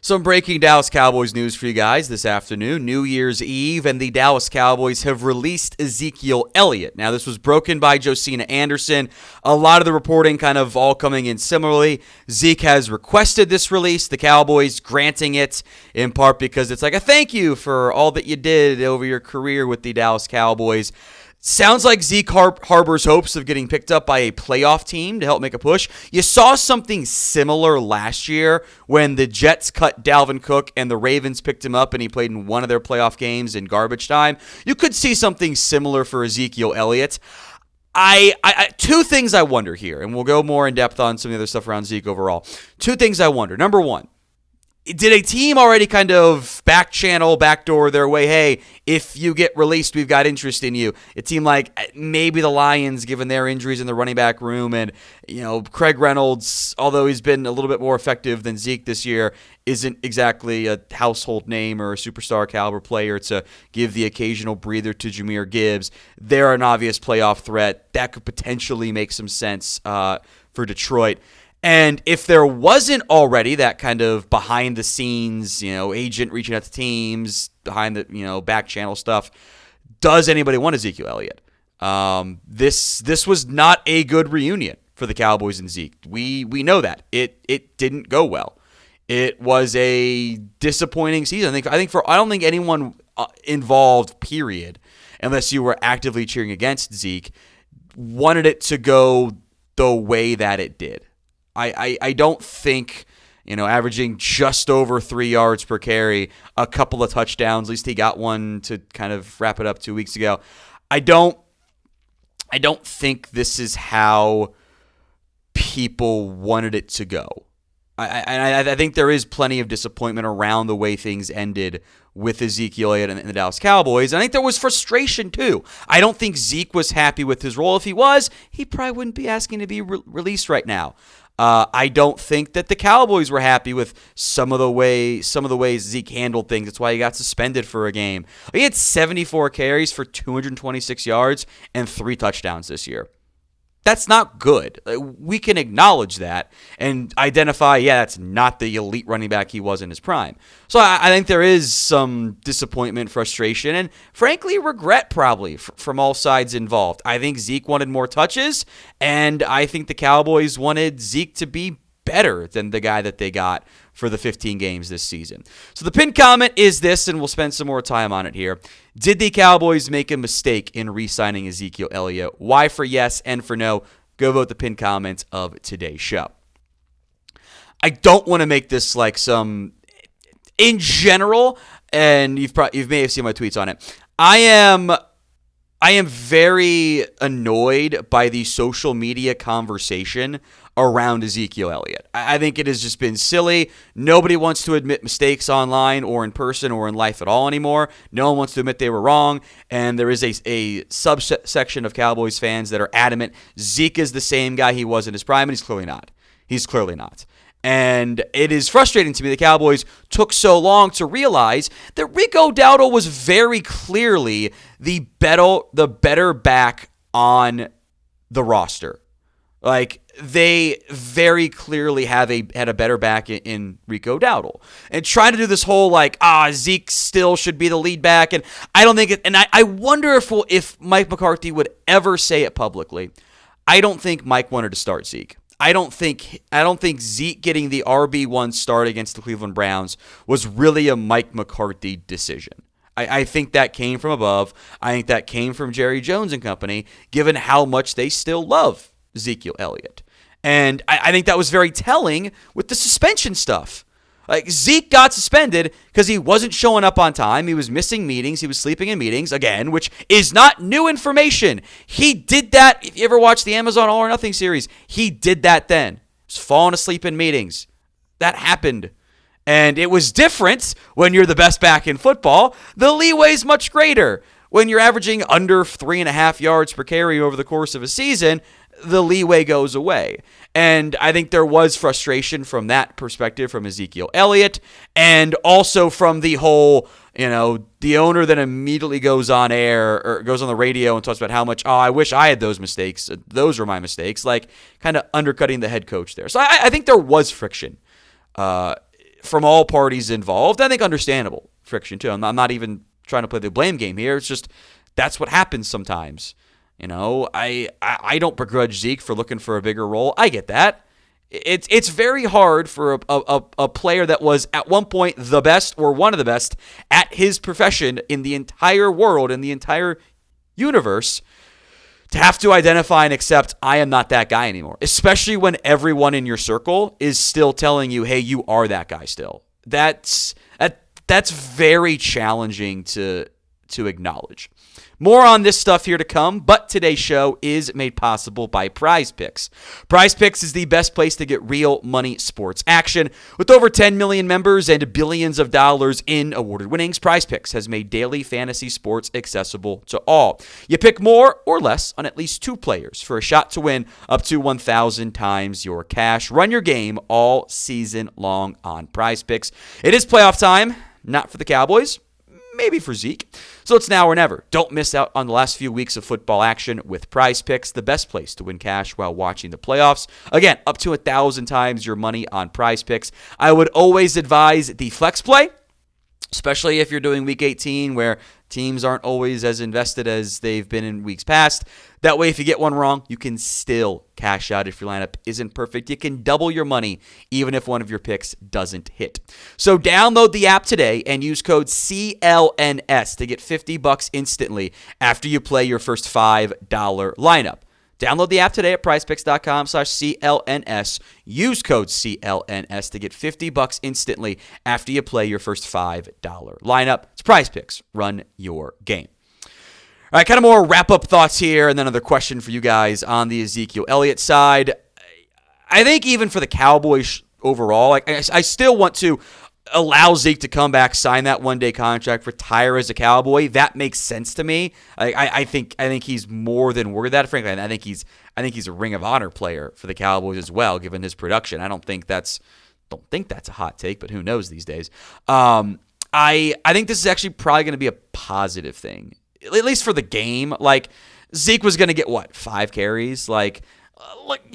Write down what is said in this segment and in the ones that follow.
Some breaking Dallas Cowboys news for you guys this afternoon. New Year's Eve, and the Dallas Cowboys have released Ezekiel Elliott. Now, this was broken by Josina Anderson. A lot of the reporting kind of all coming in similarly. Zeke has requested this release, the Cowboys granting it, in part because it's like a thank you for all that you did over your career with the Dallas Cowboys. Sounds like Zeke harbors hopes of getting picked up by a playoff team to help make a push. You saw something similar last year when the Jets cut Dalvin Cook and the Ravens picked him up and he played in one of their playoff games in garbage time. You could see something similar for Ezekiel Elliott. Two things I wonder here, and we'll go more in depth on some of the other stuff around Zeke overall. Two things I wonder. Number one, did a team already kind of backdoor their way, hey, if you get released, we've got interest in you? A team like maybe the Lions, given their injuries in the running back room, and Craig Reynolds, although he's been a little bit more effective than Zeke this year, isn't exactly a household name or a superstar caliber player to give the occasional breather to Jahmyr Gibbs. They're an obvious playoff threat. That could potentially make some sense for Detroit. And if there wasn't already that kind of behind-the-scenes, agent reaching out to teams, behind the, back channel stuff, does anybody want Ezekiel Elliott? This was not a good reunion for the Cowboys and Zeke. We know that. It didn't go well. It was a disappointing season. I don't think anyone involved, period, unless you were actively cheering against Zeke, wanted it to go the way that it did. I don't think, averaging just over 3 yards per carry, a couple of touchdowns, at least he got one to kind of wrap it up 2 weeks ago. I don't think this is how people wanted it to go. I think there is plenty of disappointment around the way things ended with Ezekiel Elliott and the Dallas Cowboys. And I think there was frustration, too. I don't think Zeke was happy with his role. If he was, he probably wouldn't be asking to be released right now. I don't think that the Cowboys were happy with some of the ways Zeke handled things. That's why he got suspended for a game. He had 74 carries for 226 yards and 3 touchdowns this year. That's not good. We can acknowledge that and identify, that's not the elite running back he was in his prime. So I think there is some disappointment, frustration, and frankly, regret probably from all sides involved. I think Zeke wanted more touches, and I think the Cowboys wanted Zeke to be better than the guy that they got for the 15 games this season. So the pinned comment is this, and we'll spend some more time on it here. Did the Cowboys make a mistake in re-signing Ezekiel Elliott? Why for yes and for no? Go vote the pinned comment of today's show. I don't want to make this like some, in general, and you may have seen my tweets on it. I am very annoyed by the social media conversation around Ezekiel Elliott. I think it has just been silly. Nobody wants to admit mistakes online or in person or in life at all anymore. No one wants to admit they were wrong. And there is a subsection of Cowboys fans that are adamant Zeke is the same guy he was in his prime, and he's clearly not. He's clearly not. And it is frustrating to me the Cowboys took so long to realize that Rico Dowdle was very clearly the better back on the roster. Like, they very clearly had a better back in Rico Dowdle. And trying to do this whole, Zeke still should be the lead back. And I don't think it, and I wonder if Mike McCarthy would ever say it publicly. I don't think Mike wanted to start Zeke. I don't think Zeke getting the RB1 start against the Cleveland Browns was really a Mike McCarthy decision. I think that came from above. I think that came from Jerry Jones and company, given how much they still love Ezekiel Elliott. And I think that was very telling with the suspension stuff. Like, Zeke got suspended because he wasn't showing up on time. He was missing meetings. He was sleeping in meetings, again, which is not new information. He did that. If you ever watched the Amazon All or Nothing series, he did that then. He was falling asleep in meetings. That happened. And it was different when you're the best back in football. The leeway's much greater. When you're averaging under 3.5 yards per carry over the course of a season, the leeway goes away. And I think there was frustration from that perspective from Ezekiel Elliott, and also from the whole, the owner that immediately goes on air or goes on the radio and talks about how much, I wish I had those mistakes. Those were my mistakes, kind of undercutting the head coach there. So I think there was friction from all parties involved. I think understandable friction too. I'm not even trying to play the blame game here. It's just that's what happens sometimes. I don't begrudge Zeke for looking for a bigger role. I get that. It's very hard for a player that was at one point the best or one of the best at his profession in the entire world, in the entire universe, to have to identify and accept I am not that guy anymore, especially when everyone in your circle is still telling you, hey, you are that guy still. That's very challenging to acknowledge. More on this stuff here to come, but today's show is made possible by Prize Picks. Prize Picks is the best place to get real money sports action. With over 10 million members and billions of dollars in awarded winnings, Prize Picks has made daily fantasy sports accessible to all. You pick more or less on at least 2 players for a shot to win up to 1,000 times your cash. Run your game all season long on Prize Picks. It is playoff time, not for the Cowboys, maybe for Zeke. So it's now or never. Don't miss out on the last few weeks of football action with Prize Picks, the best place to win cash while watching the playoffs. Again, up to 1,000 times your money on Prize Picks. I would always advise the flex play, especially if you're doing Week 18 where teams aren't always as invested as they've been in weeks past. That way, if you get one wrong, you can still cash out if your lineup isn't perfect. You can double your money even if one of your picks doesn't hit. So download the app today and use code CLNS to get $50 instantly after you play your first $5 lineup. Download the app today at prizepicks.com/CLNS. Use code CLNS to get $50 instantly after you play your first $5 lineup. It's Prize Picks. Run your game. All right, kind of more wrap-up thoughts here, and then another question for you guys on the Ezekiel Elliott side. I think even for the Cowboys overall, I still want to allow Zeke to come back, sign that one-day contract, retire as a Cowboy. That makes sense to me. I think he's more than worth that. Frankly, I think he's a Ring of Honor player for the Cowboys as well, given his production. I don't think that's a hot take, but who knows these days. I think this is actually probably going to be a positive thing, at least for the game. Like, Zeke was going to get, 5 carries? Like,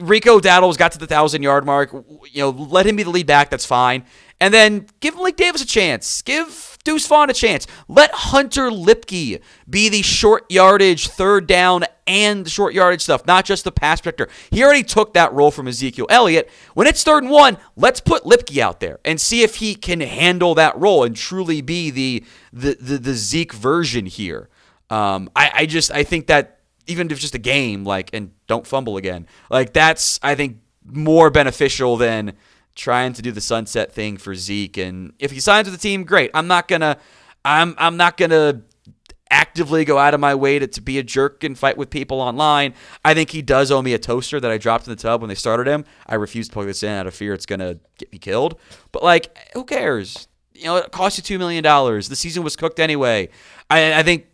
Rico Dowdle's got to the 1,000-yard mark. Let him be the lead back. That's fine. And then give Malik Davis a chance. Give Deuce Vaughn a chance. Let Hunter Lipke be the short yardage, third down, and the short yardage stuff, not just the pass protector. He already took that role from Ezekiel Elliott. When it's 3rd and 1, let's put Lipke out there and see if he can handle that role and truly be the Zeke version here. I think that even if it's just a game, and don't fumble again, that's, I think, more beneficial than trying to do the sunset thing for Zeke. And if he signs with the team, great. I'm not gonna actively go out of my way to be a jerk and fight with people online. I think he does owe me a toaster that I dropped in the tub when they started him. I refuse to plug this in out of fear it's gonna get me killed. But who cares? It cost you $2 million. The season was cooked anyway. I think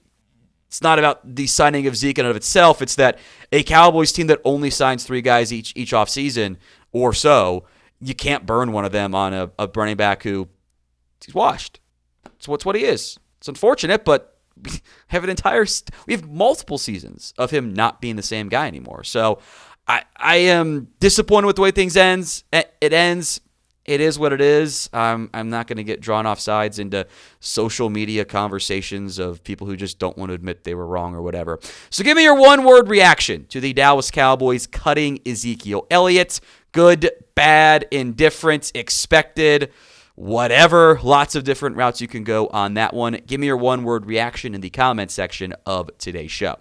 it's not about the signing of Zeke in and of itself. It's that a Cowboys team that only signs 3 guys each offseason or so, you can't burn one of them on a running back who he's washed. It's what he is. It's unfortunate, but we have we have multiple seasons of him not being the same guy anymore. So I am disappointed with the way things ends. It ends. It is what it is. I'm not going to get drawn off sides into social media conversations of people who just don't want to admit they were wrong or whatever. So give me your one-word reaction to the Dallas Cowboys cutting Ezekiel Elliott. Good, bad, indifferent, expected, whatever. Lots of different routes you can go on that one. Give me your one-word reaction in the comment section of today's show.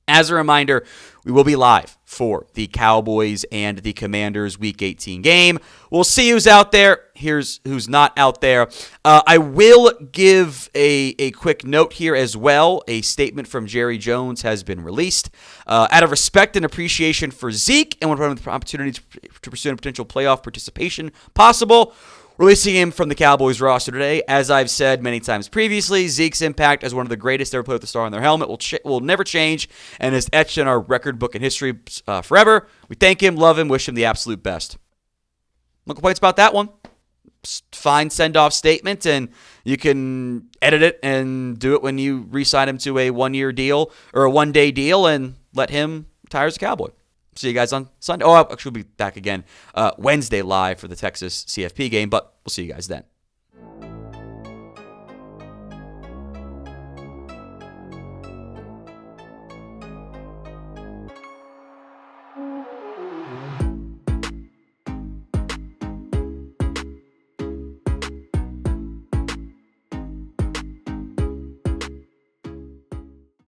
As a reminder, we will be live for the Cowboys and the Commanders Week 18 game. We'll see who's out there. Here's who's not out there. I will give a quick note here as well. A statement from Jerry Jones has been released. Out of respect and appreciation for Zeke and one of the opportunities to pursue a potential playoff participation possible, releasing him from the Cowboys roster today. As I've said many times previously, Zeke's impact as one of the greatest to ever play with the star on their helmet will never change and is etched in our record book in history forever. We thank him, love him, wish him the absolute best. No complaints about that one. Fine send-off statement, and you can edit it and do it when you re-sign him to a one-year deal or a one-day deal and let him retire as a Cowboy. See you guys on Sunday. Oh, actually, we'll be back again Wednesday live for the Texas CFP game. But We'll see you guys then.